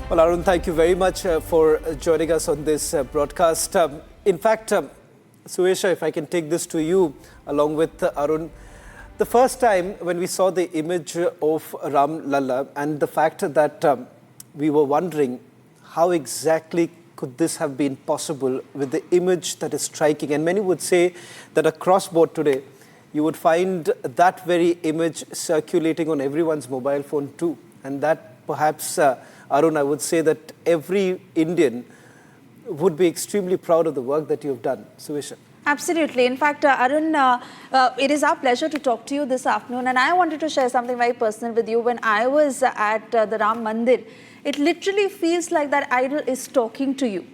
Well, Arun, thank you very much for joining us on this broadcast. In fact, Suesha, if I can take this to you along with Arun, the first time when we saw the image of Ram Lalla and the fact that we were wondering how exactly could this have been possible with the image that is striking, and many would say that across board today, you would find that very image circulating on everyone's mobile phone too, and that perhaps Arun, I would say that every Indian would be extremely proud of the work that you've done. Suesha. Absolutely. In fact, Arun, it is our pleasure to talk to you this afternoon. And I wanted to share something very personal with you. When I was at the Ram Mandir, it literally feels like that idol is talking to you.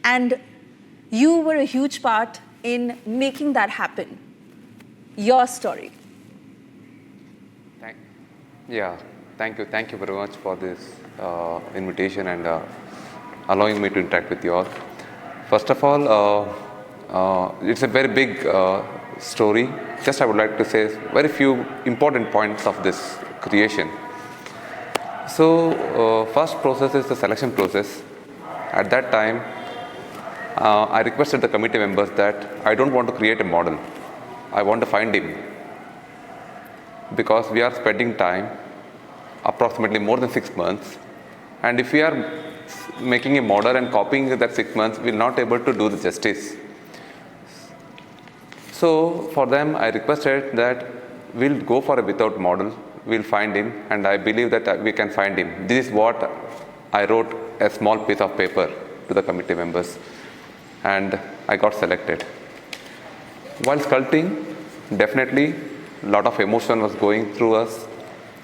And you were a huge part in making that happen. Your story. Thank you very much for this invitation and allowing me to interact with you all. First of all, it's a very big story. Just I would like to say very few important points of this creation. So first process is the selection process. At that time, I requested the committee members that I don't want to create a model. I want to find him, because we are spending time, approximately more than 6 months, and if we are making a model and copying that 6 months, we will not able to do the justice. So for them, I requested that we'll go for a without model, we'll find him, and I believe that we can find him. This is what I wrote a small piece of paper to the committee members, and I got selected. While sculpting, definitely a lot of emotion was going through us,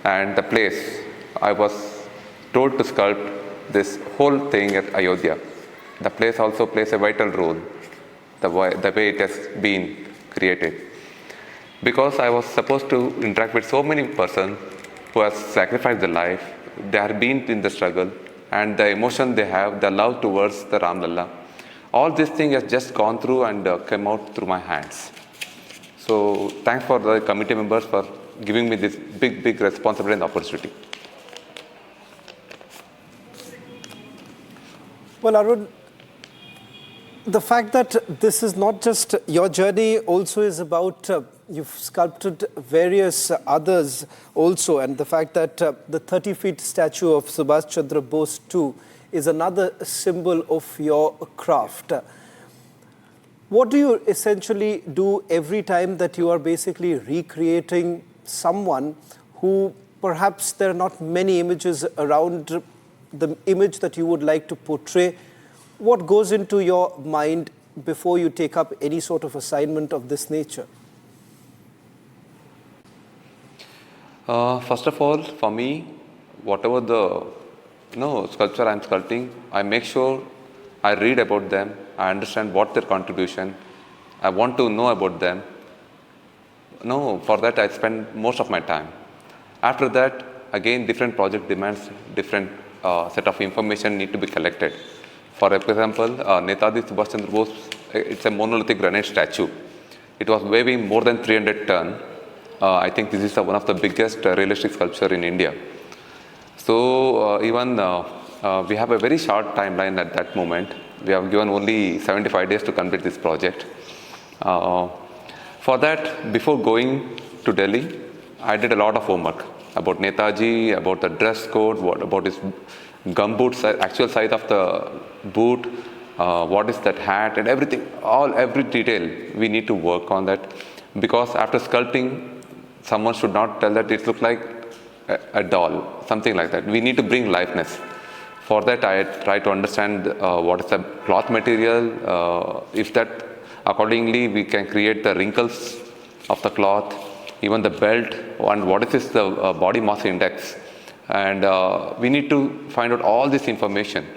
and the place I was told to sculpt this whole thing at Ayodhya. The place also plays a vital role, the way it has been created. Because I was supposed to interact with so many persons who have sacrificed their life, they have been in the struggle, and the emotion they have, the love towards the Ram Lalla, all this thing has just gone through and came out through my hands. So thanks for the committee members for giving me this big responsibility and opportunity. Well, Arun, the fact that this is not just your journey also is about, you've sculpted various others also, and the fact that the 30-feet statue of Subhash Chandra Bose too is another symbol of your craft. What do you essentially do every time that you are basically recreating someone who perhaps there are not many images around the image that you would like to portray? What goes into your mind before you take up any sort of assignment of this nature? First of all, for me, whatever the sculpture I'm sculpting, I make sure I read about them, I understand what their contribution, I want to know about them. For that I spend most of my time. After that, again, different project demands different set of information need to be collected. For example, Netaji Subhash Chandra Bose, it's a monolithic granite statue. It was weighing more than 300 tons. I think this is one of the biggest realistic sculpture in India. So even we have a very short timeline at that moment. We have given only 75 days to complete this project. For that, before going to Delhi, I did a lot of homework about Netaji, about the dress code, about his gumboots, actual size of the boot, what is that hat, and everything, every detail we need to work on that, because after sculpting, someone should not tell that it looks like a doll, something like that. We need to bring liveness. For that, I try to understand what is the cloth material, if that accordingly we can create the wrinkles of the cloth, even the belt, and what is the body mass index. And we need to find out all this information.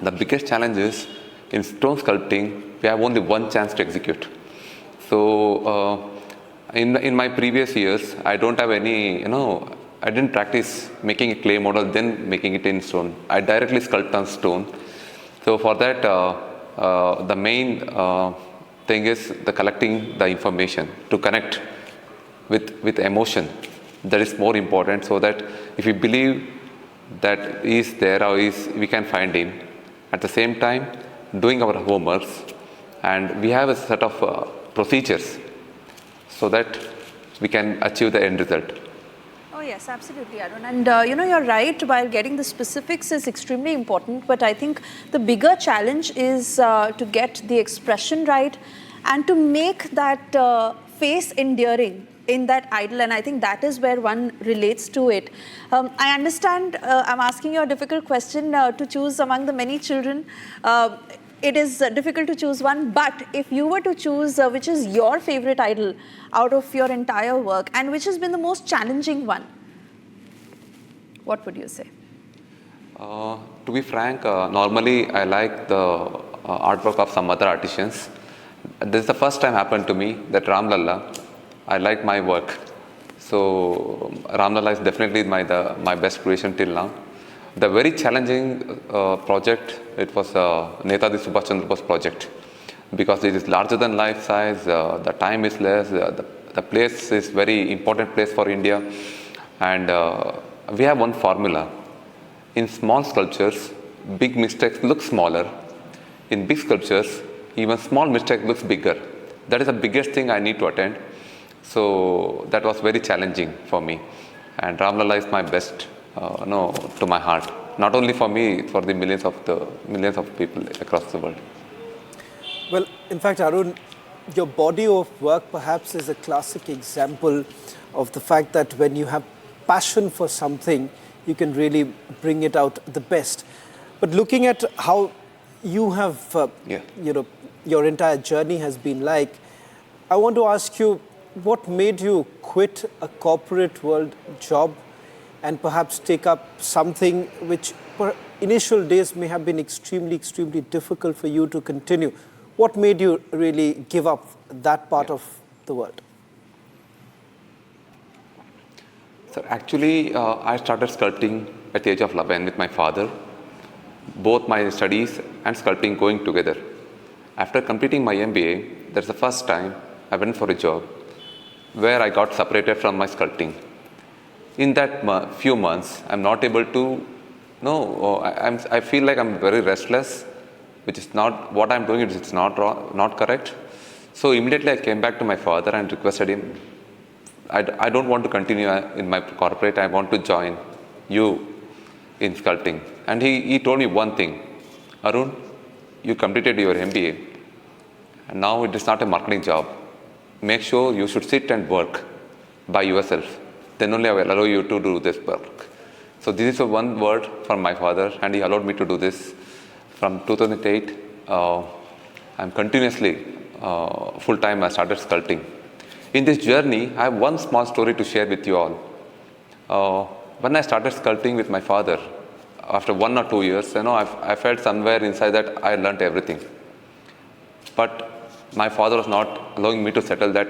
The biggest challenge is in stone sculpting, we have only one chance to execute. So in my previous years, I don't have any, I didn't practice making a clay model, then making it in stone. I directly sculpt on stone. So for that, the main thing is the collecting the information to connect with emotion. That is more important, so that if we believe that is there or we can find him. At the same time, doing our homeworks, and we have a set of procedures so that we can achieve the end result. Oh yes, absolutely, Arun. And you're right, while getting the specifics is extremely important, but I think the bigger challenge is to get the expression right and to make that face endearing in that idol, and I think that is where one relates to it. I understand I'm asking you a difficult question to choose among the many children. It is difficult to choose one, but if you were to choose which is your favorite idol out of your entire work and which has been the most challenging one, what would you say? To be frank, normally I like the artwork of some other artisans. This is the first time happened to me that Ram Lalla, I like my work. So Ram Lalla is definitely my best creation till now. The very challenging project, it was Netaji Subhash Chandra Bose project, because it is larger than life size, the time is less, the place is very important place for India, and we have one formula. In small sculptures, big mistakes look smaller. In big sculptures, even small mistake looks bigger. That is the biggest thing I need to attend. So that was very challenging for me. And Ram Lalla is my best, to my heart. Not only for me, for the millions of people across the world. Well, in fact, Arun, your body of work perhaps is a classic example of the fact that when you have passion for something, you can really bring it out the best. But looking at how you have, your entire journey has been like, I want to ask you, what made you quit a corporate world job and perhaps take up something which for initial days may have been extremely, extremely difficult for you to continue? What made you really give up that part of the world? So actually, I started sculpting at the age of 11 with my father. Both my studies and sculpting going together. After completing my MBA, that's the first time I went for a job where I got separated from my sculpting. In that few months, I'm not able to, I feel like I'm very restless, which is not, what I'm doing is not correct. So immediately I came back to my father and requested him, I don't want to continue in my corporate, I want to join you in sculpting. And he told me one thing, Arun, you completed your MBA, and now it is not a marketing job. Make sure you should sit and work by yourself. Then only I will allow you to do this work. So this is one word from my father, and he allowed me to do this. From 2008, I'm continuously full-time I started sculpting. In this journey, I have one small story to share with you all. When I started sculpting with my father, after 1 or 2 years, I felt somewhere inside that I learnt everything. But my father was not allowing me to settle that.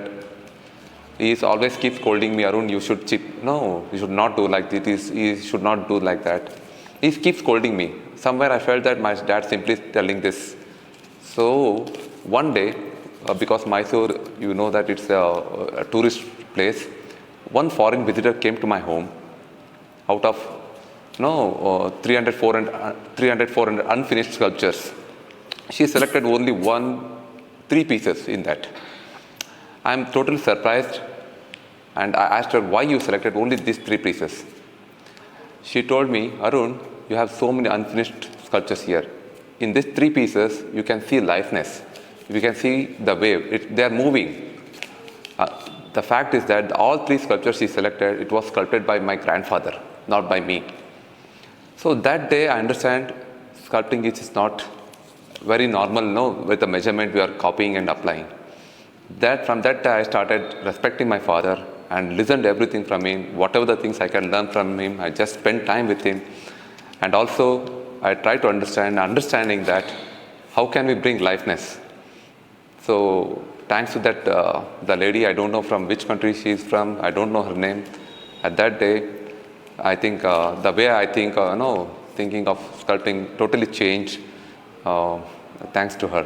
He always keeps scolding me, Arun, you should no, you should not do like this, you should not do like that. He keeps scolding me. Somewhere I felt that my dad simply telling this. So one day, because Mysore, you know that it's a tourist place, one foreign visitor came to my home. Out of 300, 400 unfinished sculptures, she selected only 3 pieces in that. I'm totally surprised, and I asked her, why you selected only these 3 pieces? She told me, Arun, you have so many unfinished sculptures here. In these 3 pieces, you can see liveness. You can see the wave. They are moving. The fact is that all 3 sculptures she selected, it was sculpted by my grandfather, not by me. So that day I understand sculpting is not very normal, with the measurement we are copying and applying. From that day I started respecting my father and listened to everything from him. Whatever the things I can learn from him, I just spent time with him. And also I try to understanding that how can we bring liveness. So thanks to that, the lady, I don't know from which country she is from, I don't know her name. At that day, I think the way I think, thinking of sculpting totally changed thanks to her.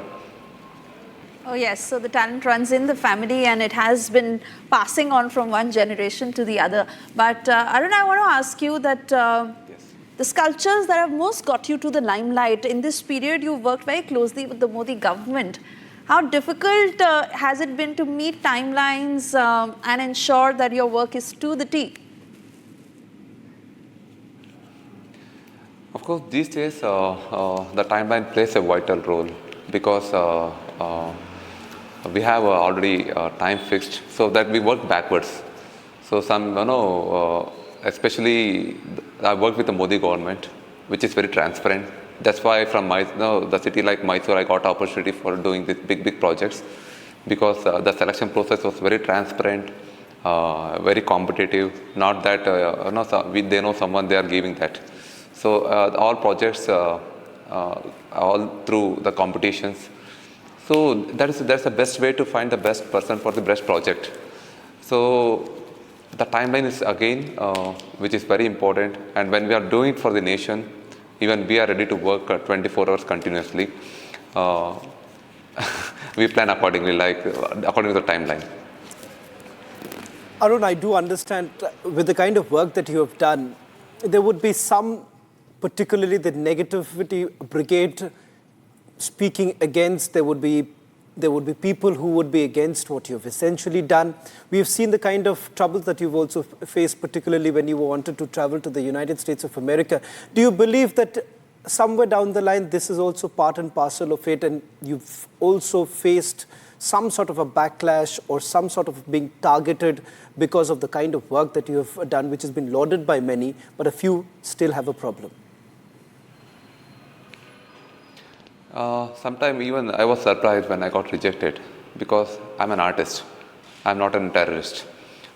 Oh yes, so the talent runs in the family and it has been passing on from one generation to the other. But Arun, I want to ask you that the sculptures that have most got you to the limelight. In this period, you worked very closely with the Modi government. How difficult has it been to meet timelines and ensure that your work is to the T? Of course, these days the timeline plays a vital role because we have already time fixed, so that we work backwards. So especially I work with the Modi government, which is very transparent. That's why from the city like Mysore, I got opportunity for doing these big projects, because the selection process was very transparent, very competitive. Not that they know someone, they are giving that. So all projects, all through the competitions. So that's the best way to find the best person for the best project. So the timeline is again, which is very important. And when we are doing it for the nation, even we are ready to work 24 hours continuously. We plan accordingly, according to the timeline. Arun, I do understand with the kind of work that you have done, there would be some, particularly the negativity brigade speaking against. There would be people who would be against what you've essentially done. We've seen the kind of troubles that you've also faced, particularly when you wanted to travel to the United States of America. Do you believe that somewhere down the line, this is also part and parcel of it, and you've also faced some sort of a backlash or some sort of being targeted because of the kind of work that you have done, which has been lauded by many, but a few still have a problem? Sometimes even I was surprised when I got rejected, because I'm an artist, I'm not a terrorist.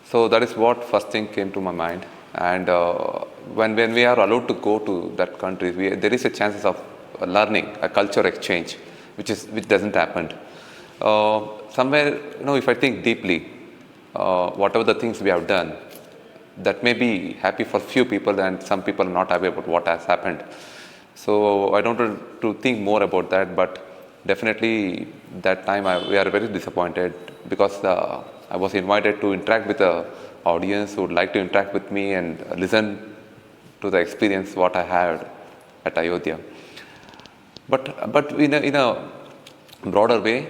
So that is what first thing came to my mind. And when we are allowed to go to that country, there is a chances of learning, a culture exchange, which doesn't happen. Somewhere, if I think deeply, whatever the things we have done, that may be happy for few people, and some people are not happy about what has happened. So I don't want to think more about that, but definitely that time we are very disappointed, because I was invited to interact with the audience who would like to interact with me and listen to the experience what I had at Ayodhya. But in a broader way,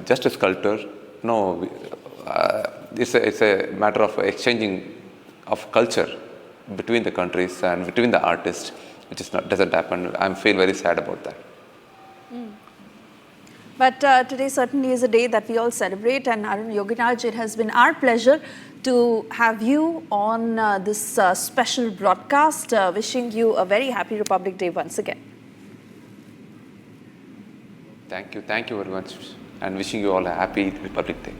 just a sculptor, it's a matter of exchanging of culture between the countries and between the artists, which doesn't happen. I feel very sad about that. But today certainly is a day that we all celebrate, and Arun Yogiraj, it has been our pleasure to have you on this special broadcast. Wishing you a very happy Republic Day once again. Thank you very much, and wishing you all a happy Republic Day.